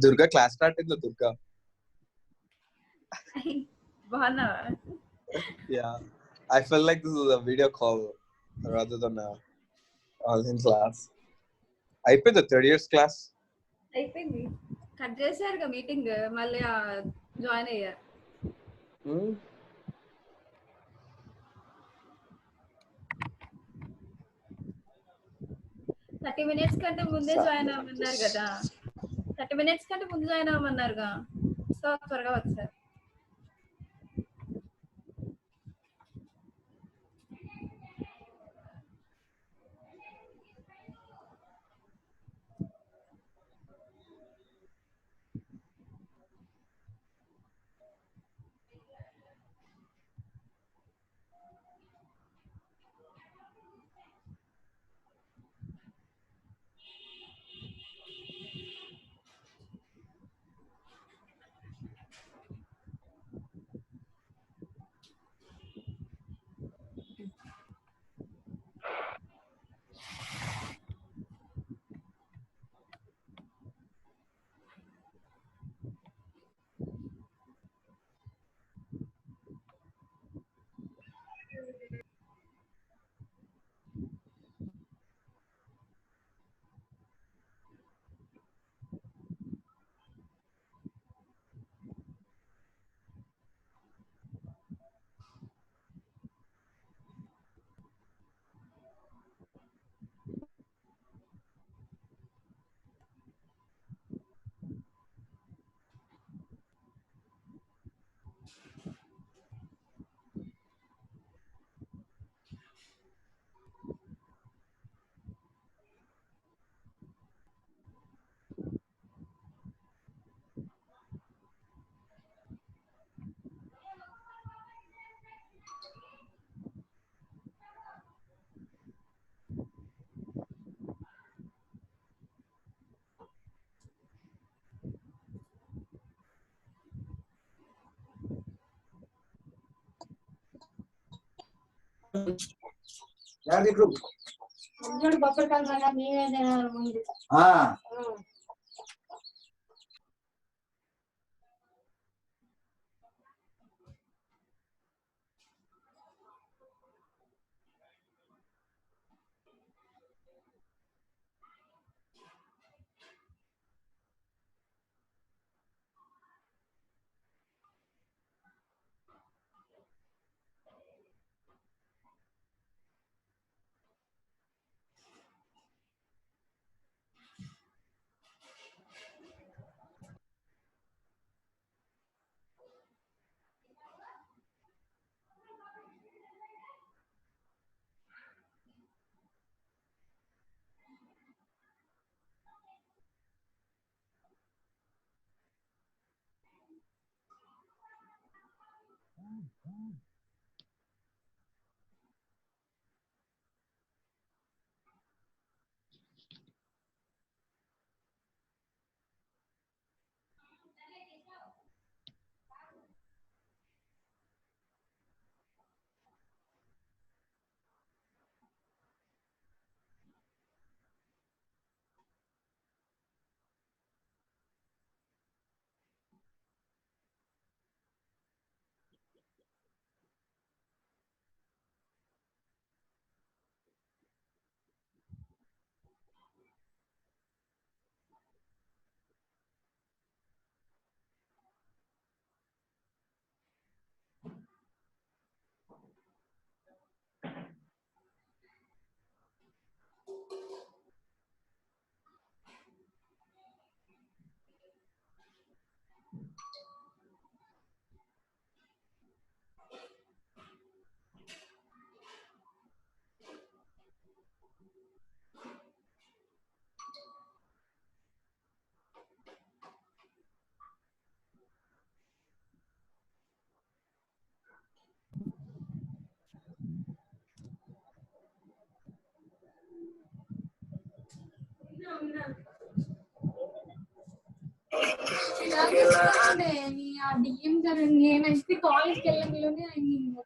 Durga class start అయింది దుర్గా. బాగున్నావా? Yeah, I felt like this is a video call rather than a online class. అయిపోయింది third years class. అయిపోయింది, cut చేశారుగా meeting, మళ్ళీ join అయ్యా. 30 minutes కంటే ముందే జాయిన్ అవ్వమన్నారు కదా, 30 minutes కంటే ముందు జాయిన్ అవ్వమన్నారుగా, సో త్వరగా వచ్చారు. డిఎం గారు నేనైతే కాలేజ్కి వెళ్ళంలోనే అయింది.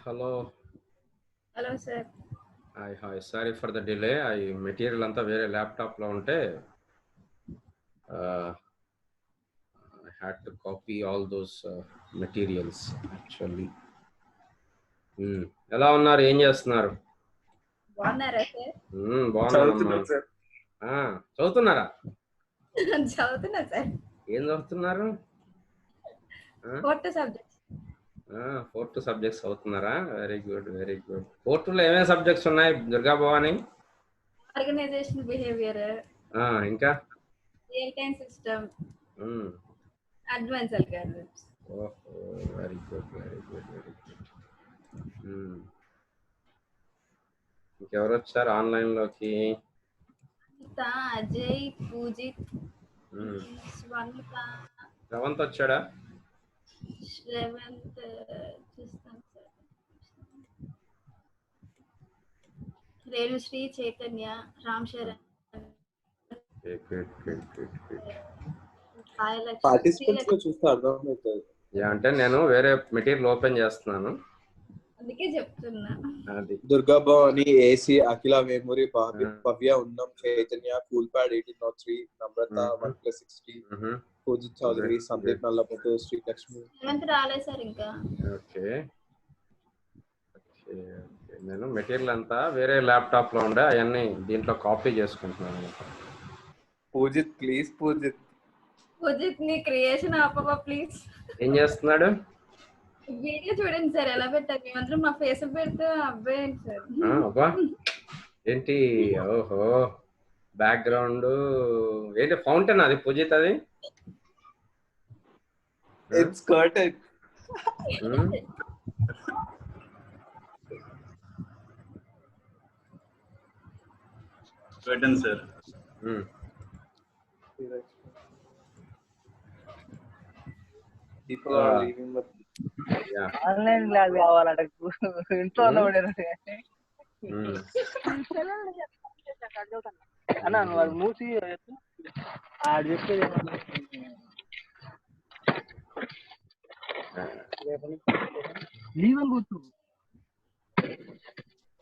Hello. Hello, sir. Hi. Sorry for the delay. Material anta vere laptop lo unte I had to copy all those materials actually. ఎలా ఉన్నారు, ఏం చేస్తున్నారు? బాగున్నారా సార్? బాగున్నానమ్మా. చదువుతున్నారా? చదువుతున్నా సార్. ఏం చదువుతున్నారు? 4 సబ్జెక్ట్స్. 4 సబ్జెక్ట్స్ చదువుతున్నారా? Very good. 4లో ఏమేమి సబ్జెక్ట్స్ ఉన్నాయి దుర్గా భవాని? ఆర్గనైజేషన్ బిహేవియర్, ఇంకా real time system, advance algorithms. ఓహో, వెరీ గుడ్. ఇంకెవరు వచ్చారు ఆన్లైన్ లోకి? అజయ్, పూజిత్, స్వర్ణిత. శ్రవంత్ వచ్చాడా? శ్రవంత్ చూస్తాను సార్. రేణుశ్రీ, చైతన్య, రామ్ శరణ్. పార్టిసిపెంట్స్ లో చూస్తే అర్థమవుతుంది. అంటే నేను వేరే మెటీరియల్ ఓపెన్ చేస్తున్నాను, అందుకే చెప్తున్నా. దుర్గా భవాని, ఏసీ, అఖిల వేమూరి, భవ్య, ఉన్నం, చైతన్య, కూల్ ప్యాడ్ 1803, నమ్రత 1+60, పూజిత్ చౌదరి, సందీప్ నల్లపట్టు, శ్రీలక్ష్మి. రాలేదు సార్ ఇంకా. ఓకే. నేను మెటీరియల్ అంతా వేరే ల్యాప్టాప్ లో ఉండే అవన్నీ దీంట్లో కాపీ చేసుకుంటున్నాను. పూజిత్ ప్లీజ్, పూజిత్ నీ క్రియేషన్ ఆపవా ప్లీజ్. ఏం చేస్తున్నాడు? వీడియో చూడండి సార్ ఎలా పెట్టారు. మేమందరం మా ఫేస్ పెడితే అబ్బాయి సార్. ఏంటి? ఓహో, బ్యాక్గ్రౌండ్ ఏంటి? ఫౌంటైన్ అది పూజిత్? అది it's curtain. Curtain sir. People are leaving the online class కావాలంట ఇంట్లో అన్న వాడు మూసి ఆడు చెప్పేది లీవ్ అని కూర్చు.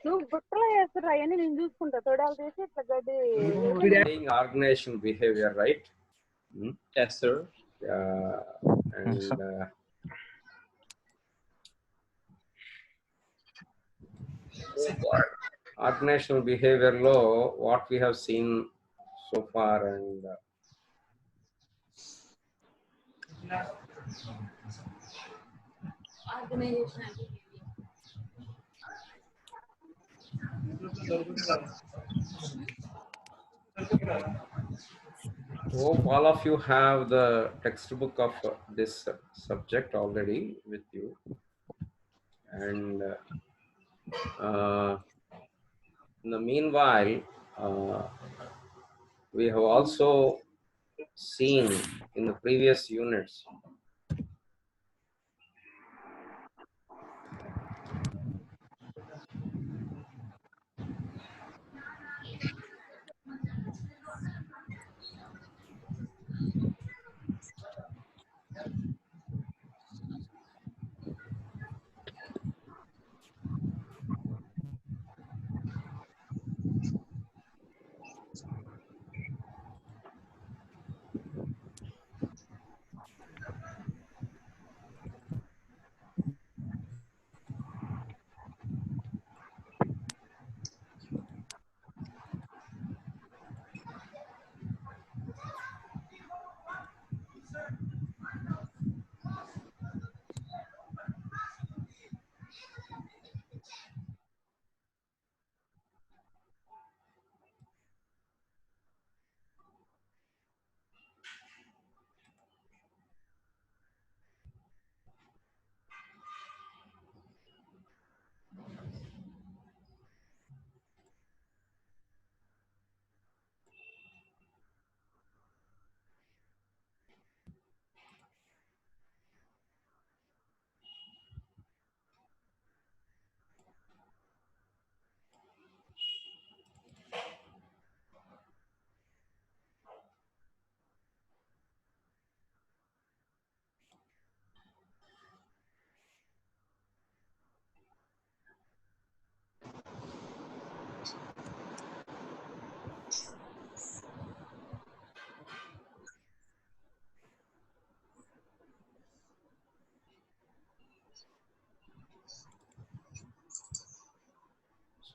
నువ్వు బుట్టలో వేస్తున్నా అవన్నీ నేను చూసుకుంటా. తొడాలు తీసి ఇట్లా గడ్డి. Organisation behaviour, right? yes sir. And organizational behavior law, what we have seen so far, and hope all of you have the textbook of this subject already with you, and in the meanwhile we have also seen in the previous units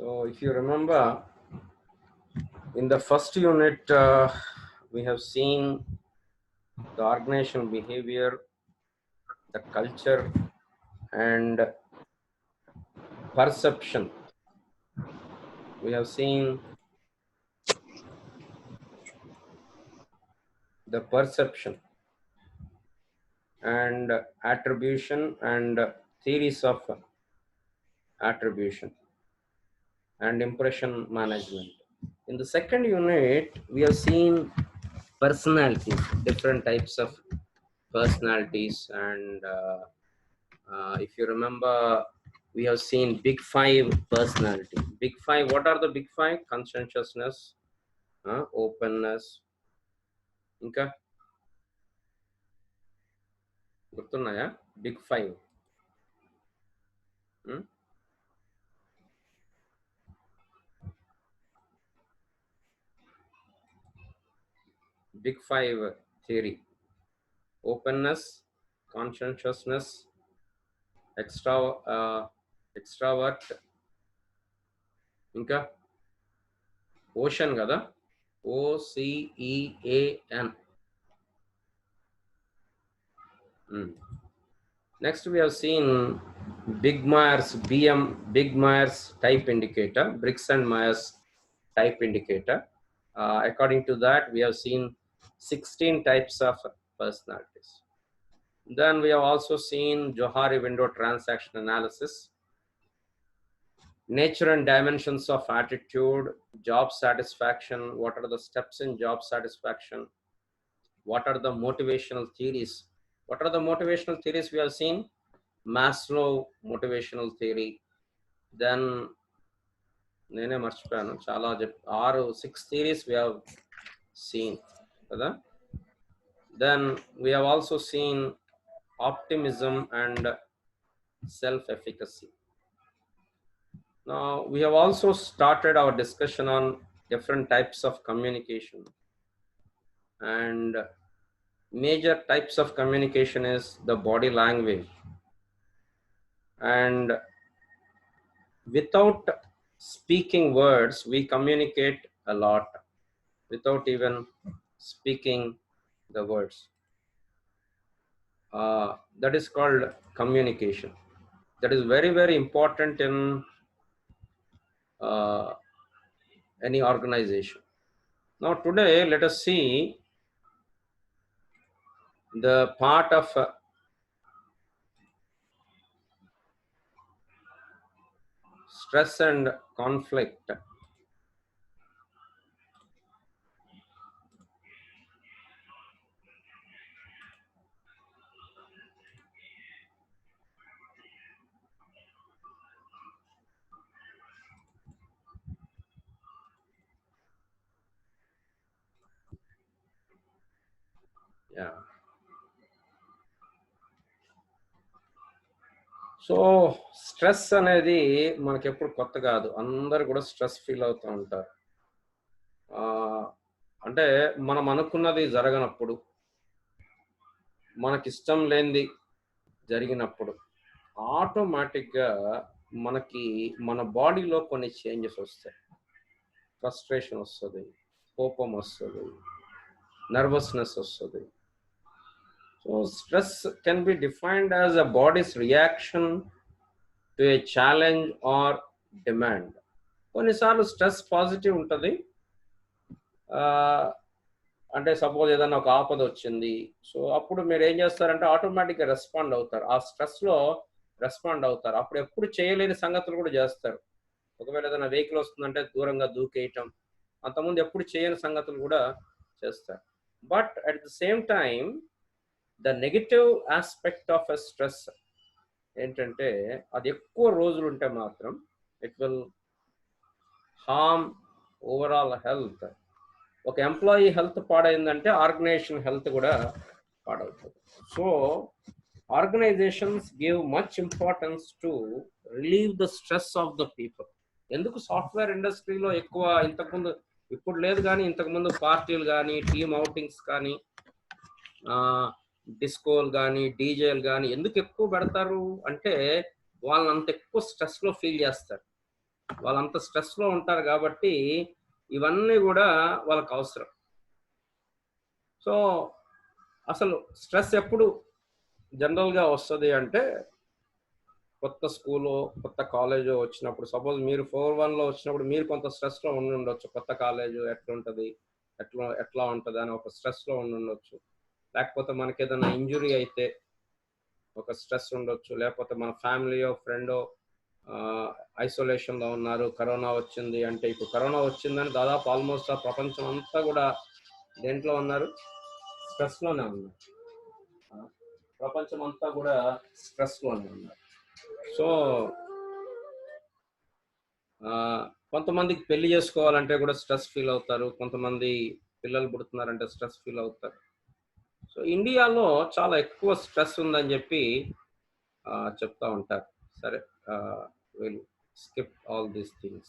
So if you remember, in the first unit, we have seen the organizational behavior, the culture, and perception. We have seen the perception and attribution and theories of attribution and impression management. In the second unit, we have seen personalities, different types of personalities, and if you remember, we have seen big five personality. Big five, what are the big five? Conscientiousness, openness, ఇంకా గుర్తున్నాయా big five? Big five theory: openness, conscientiousness, extravert, ఇంకా ocean కదా, OCEAN. Next we have seen Big Myers type indicator, Briggs and Myers type indicator. According to that, we have seen 16 types of personalities. Then we have also seen Johari window transaction analysis, nature and dimensions of attitude, job satisfaction, what are the steps in job satisfaction, what are the motivational theories. What are the motivational theories we have seen? Maslow motivational theory. Then నేనే మర్చిపోయాను, చాలా 6 theories we have seen కదా. Then we have also seen optimism and self-efficacy. Now we have also started our discussion on different types of communication, and major types of communication is the body language, and without speaking words we communicate a lot without even speaking the words. That is called communication. That is very, very important in any organization. Now today let us see the part of stress and conflict. Yeah. So stress అనేది మనకి ఎప్పుడు కొత్త కాదు, అందరు కూడా stress feel అవుతూ ఉంటారు. అంటే మనం అనుకున్నది జరగనప్పుడు, మనకిష్టం లేనిది జరిగినప్పుడు ఆటోమేటిక్గా మనకి మన బాడీలో కొన్ని చేంజెస్ వస్తాయి. ఫ్రస్ట్రేషన్ వస్తుంది, కోపం వస్తుంది, నర్వస్నెస్ వస్తుంది. So stress can be defined as a body's reaction to a challenge or demand. కొన్నిసార్లు స్ట్రెస్ పాజిటివ్ ఉంటుంది, అంటే సపోజ్ ఏదైనా ఒక ఆపద వచ్చింది, సో అప్పుడు మీరు ఏం చేస్తారంటే ఆటోమేటిక్గా రెస్పాండ్ అవుతారు, ఆ స్ట్రెస్లో రెస్పాండ్ అవుతారు. అప్పుడు ఎప్పుడు చేయలేని సంగతులు కూడా చేస్తారు. ఒకవేళ ఏదైనా వెహికల్ వస్తుందంటే దూరంగా దూకేయటం, అంతకుముందు ఎప్పుడు చేయని సంగతులు కూడా చేస్తారు. But at the same time the negative aspect of a stress ఏంటంటే అది ఎక్కువ రోజులు ఉంటే మాత్రం it will harm overall health. ఒక ఎంప్లాయీ హెల్త్ పాడైందంటే ఆర్గనైజేషన్ హెల్త్ కూడా పాడవుతుంది. So organisations give much importance to relieve the stress of the people. ఎందుకు సాఫ్ట్వేర్ ఇండస్ట్రీలో ఎక్కువ, ఇంతకుముందు ఇప్పుడు లేదు కానీ ఇంతకుముందు పార్టీలు కానీ, టీమ్ అవుటింగ్స్ కానీ, డిస్కోలు కానీ, డీజేలు కానీ ఎందుకు ఎక్కువ పెడతారు అంటే వాళ్ళని అంత ఎక్కువ స్ట్రెస్లో ఫీల్ చేస్తారు. వాళ్ళంత స్ట్రెస్లో ఉంటారు కాబట్టి ఇవన్నీ కూడా వాళ్ళకి అవసరం. సో అసలు స్ట్రెస్ ఎప్పుడు జనరల్గా వస్తుంది అంటే కొత్త స్కూలు కొత్త కాలేజు వచ్చినప్పుడు. సపోజ్ మీరు 4-1లో వచ్చినప్పుడు మీరు కొంత స్ట్రెస్లో ఉండి ఉండొచ్చు. కొత్త కాలేజు ఎట్లుంటుంది, ఎట్లా ఉంటుంది అని ఒక స్ట్రెస్లో ఉండి ఉండొచ్చు. లేకపోతే మనకి ఏదైనా ఇంజురీ అయితే ఒక స్ట్రెస్ ఉండొచ్చు. లేకపోతే మన ఫ్యామిలీయో ఫ్రెండో ఐసోలేషన్లో ఉన్నారు, కరోనా వచ్చింది అంటే. ఇప్పుడు కరోనా వచ్చిందని దాదాపు ఆల్మోస్ట్ ఆ ప్రపంచం అంతా కూడా దేంట్లో ఉన్నారు, స్ట్రెస్లోనే ఉన్నారు. ప్రపంచం అంతా కూడా స్ట్రెస్లోనే ఉన్నారు. సో కొంతమందికి పెళ్లి చేసుకోవాలంటే కూడా స్ట్రెస్ ఫీల్ అవుతారు, కొంతమంది పిల్లలు పుడుతున్నారంటే స్ట్రెస్ ఫీల్ అవుతారు. సో ఇండియాలో చాలా ఎక్కువ స్ట్రెస్ ఉందని చెప్పి చెప్తా ఉంటారు. సరే, will skip all these things.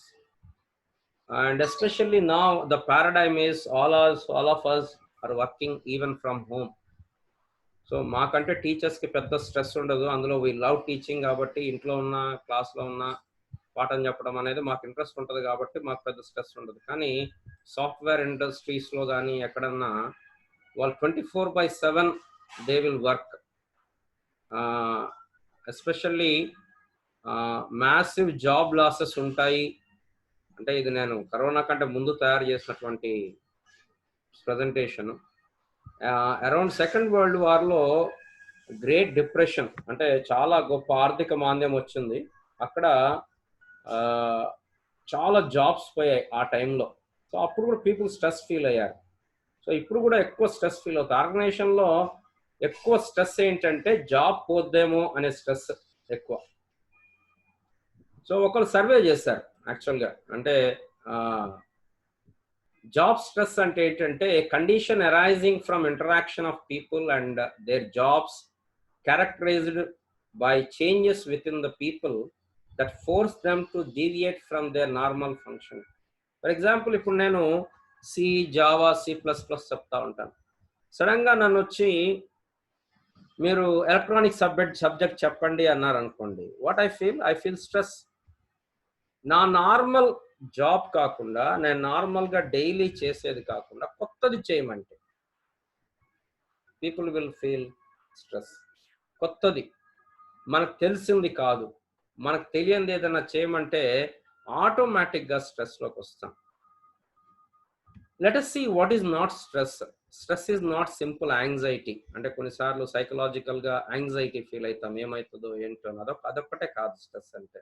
And especially now the paradigm is all of us are working even from home. So మాకంటే టీచర్స్కి పెద్ద స్ట్రెస్ ఉండదు. అందులో వీ లవ్ టీచింగ్ కాబట్టి ఇంట్లో ఉన్న క్లాస్లో ఉన్న పాఠం చెప్పడం అనేది మాకు ఇంట్రెస్ట్ ఉంటుంది కాబట్టి మాకు పెద్ద స్ట్రెస్ ఉండదు. కానీ సాఫ్ట్వేర్ ఇండస్ట్రీస్లో కానీ ఎక్కడన్నా వాళ్ళు 24/7 they will work. Especially massive job losses ఉంటాయి. అంటే ఇది నేను కరోనా కంటే ముందు తయారు చేసినటువంటి ప్రజెంటేషన్. అరౌండ్ సెకండ్ వరల్డ్ వార్లో గ్రేట్ డిప్రెషన్ అంటే చాలా గొప్ప ఆర్థిక మాంద్యం వచ్చింది. అక్కడ చాలా జాబ్స్ పోయాయి ఆ టైంలో. సో అప్పుడు కూడా పీపుల్ స్ట్రెస్ ఫీల్ అయ్యారు. సో ఇప్పుడు కూడా ఎక్కువ స్ట్రెస్ ఫీల్ అవుతుంది. ఆర్గనైజేషన్లో ఎక్కువ స్ట్రెస్ ఏంటంటే జాబ్ పోద్దేమో అనే స్ట్రెస్ ఎక్కువ. సో ఒకళ్ళు సర్వే చేశారు యాక్చువల్గా. అంటే జాబ్ స్ట్రెస్ అంటే ఏంటంటే condition arising from interaction of people and there jobs characterised by changes with in the people that force them to deviate from there normal function. For example ఇప్పుడు నేను C, Java, C++ చెప్తా ఉంటాను. సడన్గా నన్ను వచ్చి మీరు ఎలక్ట్రానిక్ సబ్జెక్ట్ చెప్పండి అన్నారు అనుకోండి, వాట్ ఐ ఫీల్ స్ట్రెస్. నా నార్మల్ జాబ్ కాకుండా, నేను నార్మల్గా డైలీ చేసేది కాకుండా కొత్తది చేయమంటే పీపుల్ విల్ ఫీల్ స్ట్రెస్. కొత్తది, మనకు తెలిసింది కాదు, మనకు తెలియంది ఏదైనా చేయమంటే ఆటోమేటిక్గా స్ట్రెస్లోకి వస్తాం. Let us see what is not stress. Stress is not simple anxiety. అంటే కొన్నిసార్లు సైకలాజికల్గా యాంగ్జైటీ ఫీల్ అవుతాం, ఏమవుతుందో ఏంటో. అదొక్కటే కాదు స్ట్రెస్ అంటే.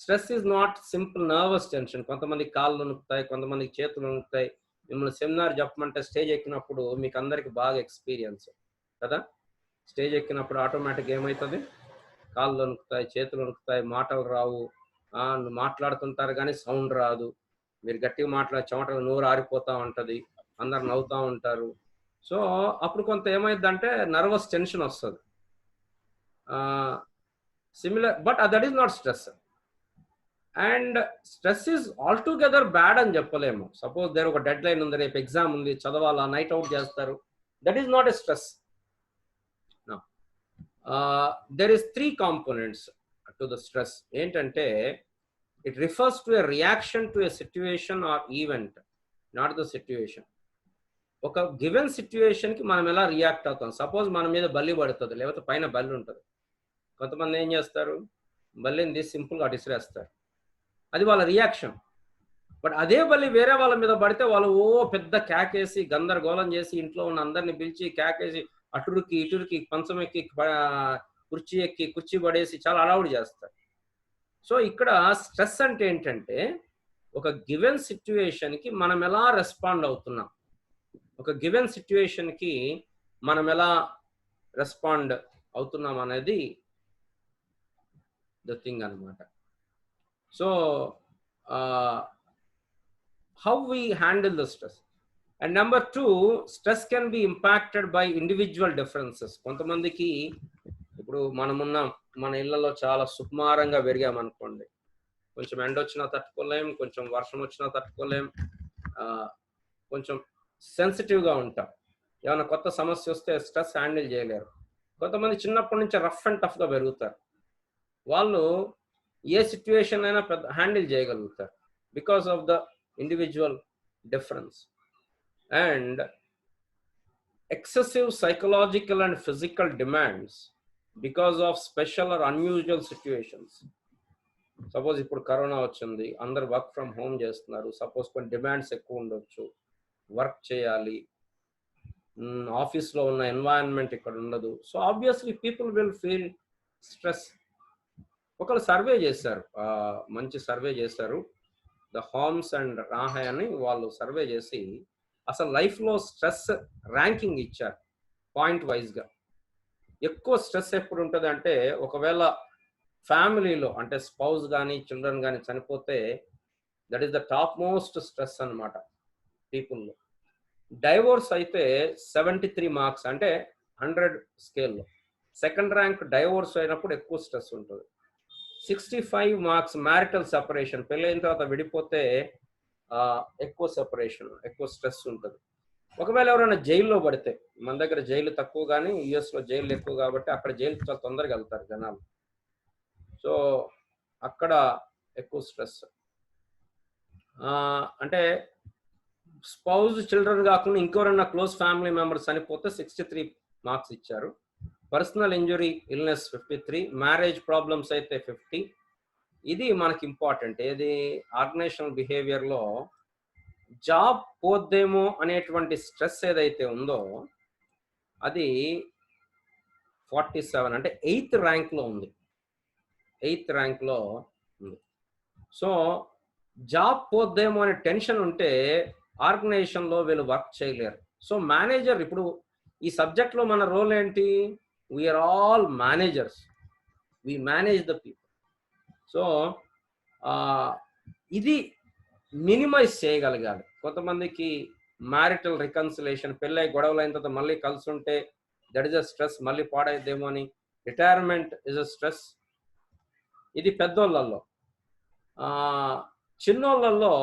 Stress is not simple nervous tension. కొంతమందికి కాళ్ళు వణుకుతాయి, కొంతమందికి చేతులు వణుకుతాయి. మిమ్మల్ని సెమినార్ చెప్పమంటే స్టేజ్ ఎక్కినప్పుడు మీకు అందరికి బాగా ఎక్స్పీరియన్స్ కదా. స్టేజ్ ఎక్కినప్పుడు ఆటోమేటిక్గా ఏమవుతుంది, కాళ్ళు వణుకుతాయి, చేతులు వణుకుతాయి, మాటలు రావు. మాట్లాడుతుంటారు కానీ సౌండ్ రాదు. మీరు గట్టిగా చెమటలు నోరు ఆరిపోతూ ఉంటుంది, అందరు నవ్వుతూ ఉంటారు. సో అప్పుడు కొంత ఏమైందంటే నర్వస్ టెన్షన్ వస్తుంది. Similar, but that is not stress. And stress is all together bad అని చెప్పలేము. సపోజ్ దేర్ ఒక డెడ్ లైన్ ఉంది, రేపు ఎగ్జామ్ ఉంది, చదవాలా, నైట్ అవుట్ చేస్తారు, that is not a stress. There is 3 components to the stress. ఏంటంటే it refers to a reaction to a situation or event, not the situation. ఒక given సిచ్యువేషన్కి మనం ఎలా రియాక్ట్ అవుతాం. సపోజ్ మన మీద బల్లి పడుతుంది, లేకపోతే పైన బల్లి ఉంటుంది. కొంతమంది ఏం చేస్తారు, బల్లిని తీసి సింపుల్గా విసిరేస్తారు, అది వాళ్ళ రియాక్షన్. బట్ అదే బల్లి వేరే వాళ్ళ మీద పడితే వాళ్ళు పెద్ద కేకేసి గందరగోళం చేసి ఇంట్లో ఉన్న అందరిని పిలిచి కేకేసి అటురుకి ఇటురుకి పంచం ఎక్కి కుర్చీ ఎక్కి కుర్చీ పడేసి చాలా అలౌడ్ చేస్తారు. సో ఇక్కడ స్ట్రెస్ అంటే ఏంటంటే ఒక గివెన్ సిచ్యువేషన్కి మనం ఎలా రెస్పాండ్ అవుతున్నాం, ఒక గివెన్ సిచ్యువేషన్కి మనం ఎలా రెస్పాండ్ అవుతున్నాం అనేది ద థింగ్ అనమాట. So how we handle the stress. And number 2, stress can be impacted by individual differences. కొంతమందికి ఇప్పుడు మన ఇళ్లలో చాలా సుకుమారంగా పెరిగామనుకోండి, కొంచెం ఎండ వచ్చినా తట్టుకోలేం, కొంచెం వర్షం వచ్చినా తట్టుకోలేం, కొంచెం సెన్సిటివ్గా ఉంటాం. ఏమైనా కొత్త సమస్య వస్తే స్ట్రెస్ హ్యాండిల్ చేయలేరు. కొంతమంది చిన్నప్పటి నుంచి రఫ్ అండ్ టఫ్గా పెరుగుతారు. వాళ్ళు ఏ సిచ్యువేషన్ అయినా హ్యాండిల్ చేయగలుగుతారు because of the individual difference. And excessive psychological and physical demands because of special or unusual situations. Suppose ఇప్పుడు కరోనా వచ్చింది, అందరు వర్క్ ఫ్రమ్ హోమ్ చేస్తున్నారు, సపోజ్ కొన్ని డిమాండ్స్ ఎక్కువ ఉండొచ్చు, వర్క్ చేయాలి, ఆఫీస్లో ఉన్న ఎన్వైరన్మెంట్ ఇక్కడ ఉండదు. So obviously people will feel stress. ఒకళ్ళు సర్వే చేశారు, మంచి సర్వే చేశారు, ద హోమ్స్ అండ్ రాహే అని వాళ్ళు సర్వే చేసి అసలు లైఫ్లో స్ట్రెస్ ర్యాంకింగ్ ఇచ్చారు పాయింట్ వైజ్గా. ఎక్కువ స్ట్రెస్ ఎప్పుడు ఉంటుంది అంటే ఒకవేళ ఫ్యామిలీలో అంటే స్పౌస్ కానీ చిల్డ్రన్ కానీ చనిపోతే that is the top most stress అనమాట పీపుల్లో. డైవోర్స్ అయితే 73 మార్క్స్ అంటే 100 స్కేల్లో. సెకండ్ ర్యాంక్ డైవోర్స్ అయినప్పుడు ఎక్కువ స్ట్రెస్ ఉంటుంది. 65 మార్క్స్ మ్యారిటల్ సెపరేషన్, పెళ్ళైన తర్వాత విడిపోతే ఎక్కువ సెపరేషన్, ఎక్కువ స్ట్రెస్ ఉంటుంది. ఒకవేళ ఎవరైనా జైల్లో పడితే, మన దగ్గర జైలు తక్కువ కానీ యుఎస్లో జైలు ఎక్కువ కాబట్టి అక్కడ జైలు చాలా తొందరగా వెళ్తారు జనాలు. సో అక్కడ ఎక్కువ స్ట్రెస్. అంటే స్పౌజ్ చిల్డ్రన్ కాకుండా ఇంకెవరైనా క్లోజ్ ఫ్యామిలీ మెంబర్స్ చనిపోతే 63 మార్క్స్ ఇచ్చారు. Personal injury illness 53, marriage problems అయితే 50. ఇది మనకి ఇంపార్టెంట్. ఏది ఆర్గనైజేషనల్ బిహేవియర్లో జాబ్ పోద్దేమో అనేటువంటి స్ట్రెస్ ఏదైతే ఉందో అది 47 అంటే 8th ర్యాంక్లో ఉంది. 8th ర్యాంక్లో ఉంది. సో జాబ్ పోద్దేమో అనే టెన్షన్ ఉంటే ఆర్గనైజేషన్లో వీళ్ళు వర్క్ చేయలేరు. సో మేనేజర్, ఇప్పుడు ఈ సబ్జెక్ట్లో మన రోల్ ఏంటి? We are all managers, we manage the people. So ఇది మినిమైజ్ చేయగలగాలి. కొంతమందికి మ్యారిటల్ రికన్సిలేషన్, పెళ్ళై గొడవలు అయిన తర్వాత మళ్ళీ కలిసి ఉంటే దట్ ఈస్ అ స్ట్రెస్, మళ్ళీ పాడైద్దేమో అని. Retirement is a stress. ఇది పెద్దోళ్ళల్లో. చిన్నోళ్ళల్లో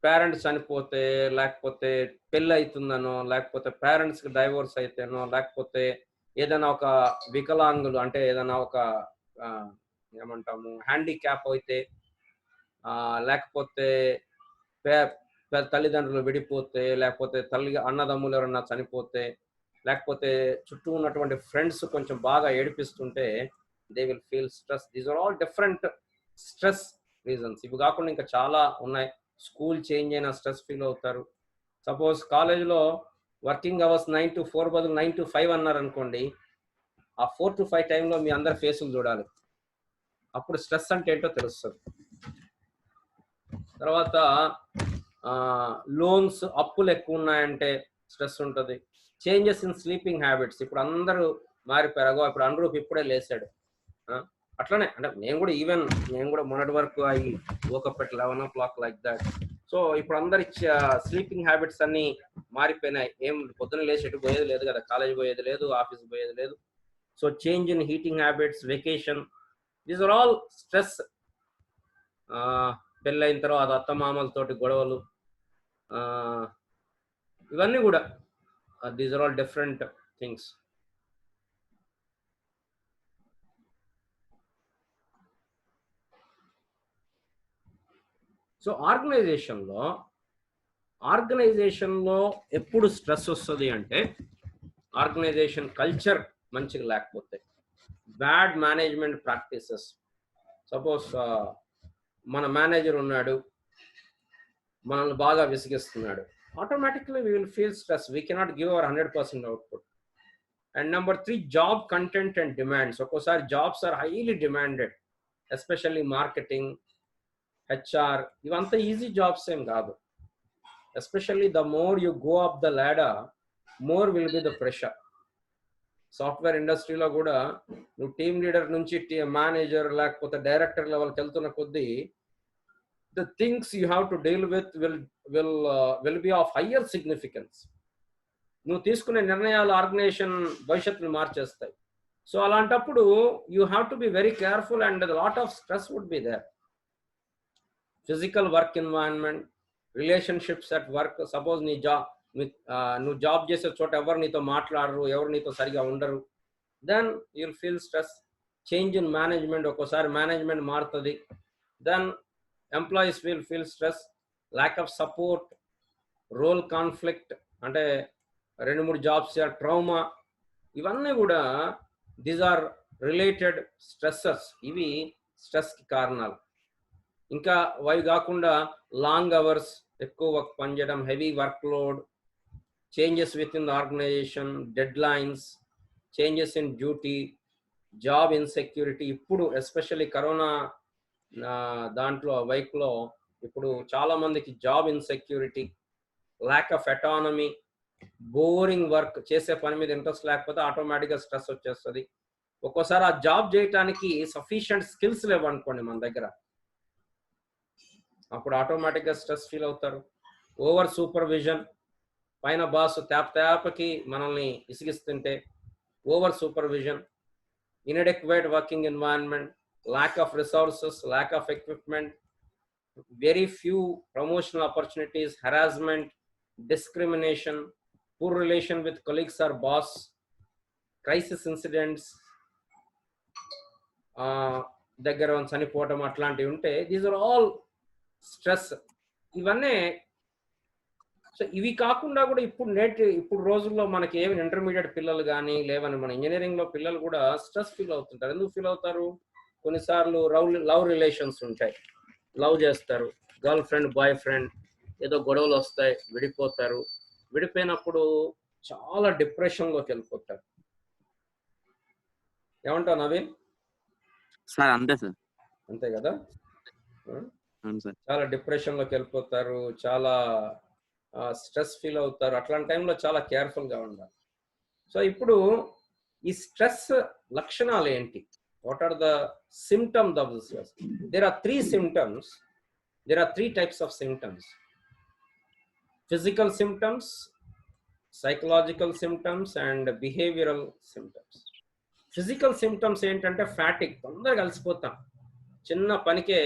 పేరెంట్స్ చనిపోతే, లేకపోతే పెళ్ళి అవుతుందనో, లేకపోతే పేరెంట్స్కి డైవోర్స్ అయితేనో, లేకపోతే ఏదైనా ఒక వికలాంగులు అంటే ఏదైనా ఒక ఏమంటాము హ్యాండిక్యాప్ అయితే, లేకపోతే తల్లిదండ్రులు విడిపోతే, లేకపోతే అన్నదమ్ములు ఎవరన్నా చనిపోతే, లేకపోతే చుట్టూ ఉన్నటువంటి ఫ్రెండ్స్ కొంచెం బాగా ఏడిపిస్తుంటే they will feel stress. These are all different stress reasons. ఇవి కాకుండా ఇంకా చాలా ఉన్నాయి. స్కూల్ చేంజ్ అయినా స్ట్రెస్ ఫీల్ అవుతారు. సపోజ్ కాలేజ్లో వర్కింగ్ అవర్స్ 9 to 4 బదులు 9 to 5 అన్నారు అనుకోండి, ఆ 4 to 5 టైంలో మీ అందరి ఫేసులు చూడాలి, అప్పుడు స్ట్రెస్ అంటే ఏంటో తెలుస్తుంది. తర్వాత లోన్స్, అప్పులు ఎక్కువ ఉన్నాయంటే స్ట్రెస్ ఉంటుంది. చేంజెస్ ఇన్ స్లీపింగ్ హ్యాబిట్స్, ఇప్పుడు అందరూ మారిపోయారు. ఇప్పుడు అనురూప్ ఇప్పుడే లేచాడు, అట్లనే అంటే నేను కూడా మొన్నటి వరకు అవి woke up at 11 o'clock like that. So ఇప్పుడు అందరి స్లీపింగ్ హ్యాబిట్స్ అన్ని మారిపోయినాయి. ఏం పొద్దున లేచి ఎటు పోయేది లేదు కదా, కాలేజ్ పోయేది లేదు, ఆఫీస్ పోయేది లేదు. So change in heating habits, vacation, these are all stress. పెళ్ళైన తర్వాత అత్తమామలతోటి గొడవలు, ఇవన్నీ కూడా these are all different things. So ఆర్గనైజేషన్లో ఎప్పుడు స్ట్రెస్ వస్తుంది అంటే ఆర్గనైజేషన్ కల్చర్ మంచిగా లేకపోతే, బ్యాడ్ మేనేజ్మెంట్ ప్రాక్టీసెస్. సపోజ్ మన మేనేజర్ ఉన్నాడు, మనల్ని బాగా విసిగిస్తున్నాడు, automatically we will feel stress. We cannot give our 100% output. And number 3, job content and demands. ఒక్కోసారి jobs are highly demanded, especially marketing, HR, ఇవంతా ఈజీ జాబ్స్ ఏం కాదు. Especially the more you go up the ladder, more will be the pressure. Software ఇండస్ట్రీలో కూడా నువ్వు team leader నుంచి manager లేకపోతే director లెవెల్కి వెళ్తున్న కొద్దీ the things you have to deal with will be of higher significance. నువ్వు తీసుకునే నిర్ణయాలు ఆర్గనైజేషన్ భవిష్యత్తును మార్చేస్తాయి. సో అలాంటప్పుడు you have to be very careful and lot of stress would be there. Physical work environment, relationships at work. Suppose నువ్వు job చేసే చోట ఎవరు నీతో మాట్లాడరు, ఎవరు నీతో సరిగా ఉండరు, then you'll feel stress. Change in management, ఒక్కోసారి మేనేజ్మెంట్ మారుతుంది. Then employees will feel stress, lack of support, role conflict, అంటే 2-3 జాబ్స్ ట్రౌమా, ఇవన్నీ కూడా దీస్ ఆర్ రిలేటెడ్ స్ట్రెస్సర్స్. ఇవి స్ట్రెస్కి కారణాలు. ఇంకా అవి కాకుండా లాంగ్ అవర్స్, ఎక్కువ వర్క్ పనిచేయడం, heavy workload, changes with in the organisation, deadlines, changes in duty, job insecurity. ఇప్పుడు ఎస్పెషల్లీ కరోనా దాంట్లో వైపులో ఇప్పుడు చాలా మందికి job insecurity, lack of autonomy, boring work, చేసే పని మీద ఇంట్రెస్ట్ లేకపోతే ఆటోమేటిక్గా స్ట్రెస్ వచ్చేస్తుంది. ఒక్కోసారి ఆ జాబ్ చేయడానికి సఫిషియంట్ స్కిల్స్ లేవనుకోండి మన దగ్గర, అప్పుడు ఆటోమేటిక్గా స్ట్రెస్ ఫీల్ అవుతారు. ఓవర్ సూపర్విజన్, పైన బాస్ తేపకి మనల్ని ఇసిగిస్తుంటే over supervision, inadequate working environment, lack of resources, lack of equipment, very few promotional opportunities, harassment, discrimination, poor relation with colleagues or boss, crisis incidents, దగ్గర చనిపోవడం, అట్లాంటివి ఉంటే దీస్ ఆర్ ఆల్ స్ట్రెస్. ఇవన్నీ. So ఇవి కాకుండా కూడా ఇప్పుడు రోజుల్లో మనకి ఏమి ఇంటర్మీడియట్ పిల్లలు కానీ లేవని మన ఇంజనీరింగ్లో పిల్లలు కూడా స్ట్రెస్ ఫీల్ అవుతుంటారు. ఎందుకు ఫీల్ అవుతారు? కొన్నిసార్లు లవ్ రిలేషన్స్ ఉంటాయి, లవ్ చేస్తారు, గర్ల్ ఫ్రెండ్ బాయ్ ఫ్రెండ్, ఏదో గొడవలు వస్తాయి, విడిపోతారు. విడిపోయినప్పుడు చాలా డిప్రెషన్లోకి వెళ్ళిపోతారు. ఏమంటావు నవీన్? సార్ అంతే సార్. అంతే కదా, చాలా డిప్రెషన్లోకి వెళ్ళిపోతారు, చాలా స్ట్రెస్ ఫీల్ అవుతారు. అట్లాంటి టైంలో చాలా కేర్ఫుల్గా ఉండాలి. సో ఇప్పుడు ఈ స్ట్రెస్ లక్షణాలు ఏంటి? What are the symptoms of the stress? There are 3 symptoms. There are 3 types of symptoms: physical symptoms, psychological symptoms, and behavioral symptoms. Physical symptoms ఏంటంటే ఫ్యాటిక్, తొందరగా అలసిపోతాం, చిన్న పనికే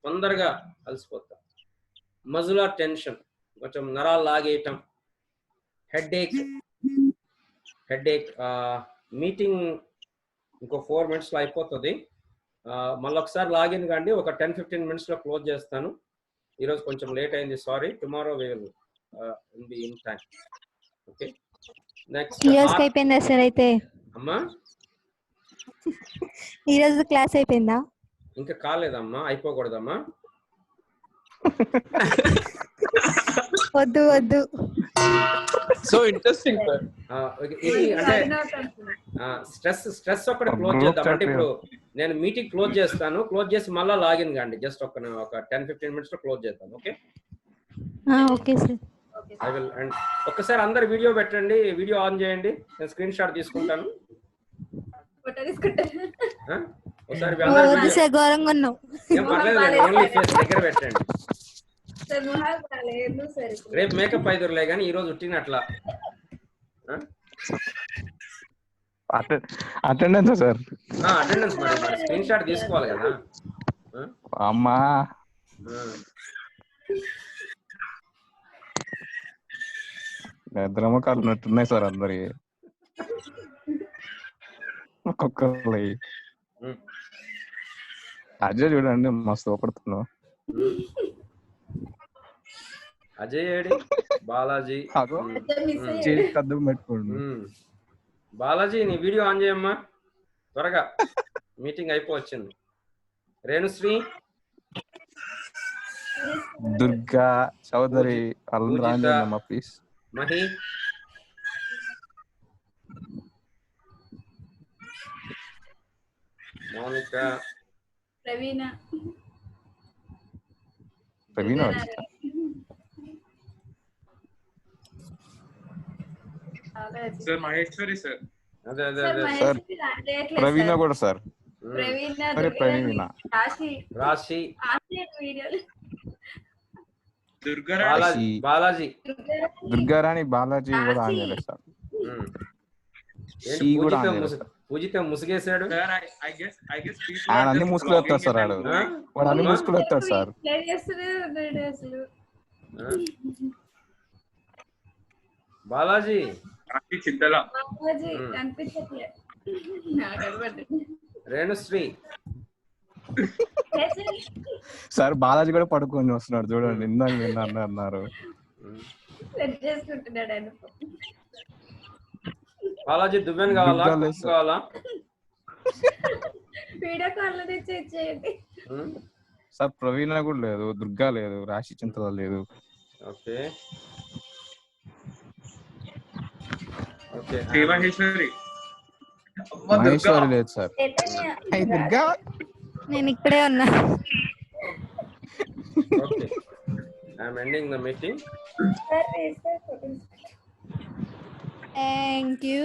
తొందరగా అలసిపోతాం. మజులర్ టెన్షన్, కొంచెం నరాలు లాగేయటం, హెడేక్. మీటింగ్ ఇంకో 4 minutesలో అయిపోతుంది, మళ్ళీ ఒకసారి లాగిన్ కండి, ఒక 10-15 minutesలో క్లోజ్ చేస్తాను. ఈరోజు కొంచెం లేట్ అయింది, sorry. Tomorrow we will be in time. Okay. Next అయిపోయిందా సార్? అయితే అమ్మా ఈరోజు క్లాస్ అయిపోయిందా? ఇంకా కాలేదమ్మా, అయిపోకూడదమ్మా. వద్దు వద్దు. So interesting sir. ఇది అంటే స్ట్రెస్ ఒక్కటి క్లోజ్ చేద్దాం. అంటే ఇప్పుడు నేను మీటింగ్ క్లోజ్ చేస్తాను, క్లోజ్ చేసి మళ్ళీ లాగిన్ కండి, జస్ట్ ఒక 10-15 minutesలో క్లోజ్ చేద్దాం. Okay okay sir. I will. And ఒక్కసారి అందరు వీడియో పెట్టండి, వీడియో ఆన్ చేయండి, నేను స్క్రీన్ షాట్ తీసుకుంటాను. ఒకసారి ఘోరంగా ఉన్నావు. ఏం పర్లేదు, ఓన్లీ ఫేస్ దగ్గర పెట్టండి. రేపు మేకప్ అయిదురులే కానీ ఈ రోజు ఉట్టినట్లా. Attendance sir? అటెండెన్స్ మరి స్క్రీన్ షాట్ తీసుకోవాలి కదా అమ్మా. నిద్రమకాలు ఉన్నట్టున్నాయి సార్ అందరి ఒక్కొక్కరు. అజయ్ చూడండి మస్తు ఓపడుతున్నావు. అజయ్ ఏడి? బాలాజీ కద్దం పెట్టుకోండి. బాలాజీ నీ వీడియో ఆన్ చేయమ్మా త్వరగా, మీటింగ్ అయిపోవచ్చింది. Renusri, Durga Chowdary, please. Mahi, Mounika, Praveena, sir Maheshwari sir. అదే సార్ ప్రవీణ కూడా సార్. ప్రవీణ, రాశి, బాలాజీ, దుర్గారాణి, బాలాజీ కూడా ఆన్ చేయలేదు సార్. పూజిత ముసుగేశాడు. ఆయన అన్ని ముసుగులు వస్తాడు సార్, వాడు అన్ని ముసుగులు వస్తాడు సార్. బాలాజీ రేణుశ్రీ. సార్ బాలాజీ కూడా పడుకొని వస్తున్నాడు చూడండి, ఇందాక విన్నా అన్నారు. సెట్ చేసుకుంటున్నాడు ఆయన. బాలాజీ దువ్వెన కావాలా, కుక్క కావాలా? వీడియో కాల్ లో తెచ్చి ఇచ్చేయండి. సార్ ప్రవీణ కూడా లేదు, దుర్గా లేదు, రాశి చింతల లేదు. Okay okay. మహేశ్వరి లేదు సార్. దుర్గా నేను ఇక్కడే ఉన్నా. Okay, I'm ending the meeting. సరే థ్యాంక్ యూ.